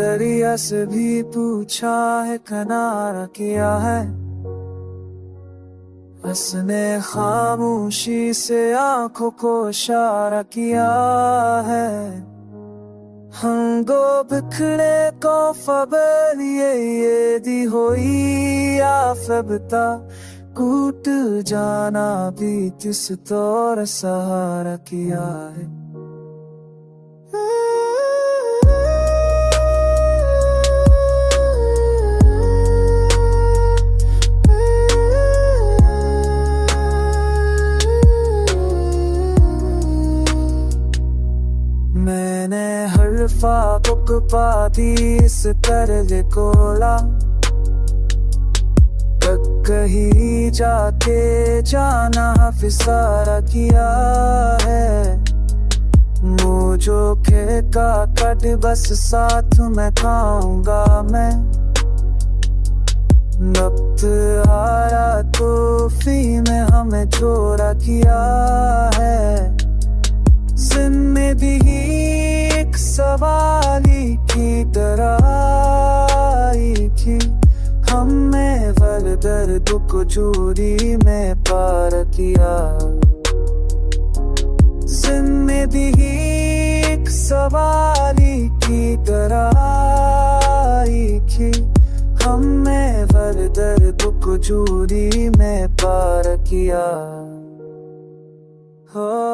दरिया से भी पूछा है, किनारा किया है। उसने खामोशी से आंखों को इशारा किया है। हंगो बिखड़े को फबर ये दी होई आफबता, कूट जाना भी किस तौर सहारा किया है। मैंने हर फाक पाती इस तरह कोला, कहीं जाके जाना फिसारा किया है। मुझो के का कट बस साथ में खाऊंगा मैं, नब्त हारा तोहफी में हमें छोड़ा किया है। जिंदगी एक सवाली की तरह आई थी, हमने वल दर्द को चोरी में पार किया। जिंदगी एक सवाली की तरह आई थी, हमने वल दर्द को चोरी में पार किया। हो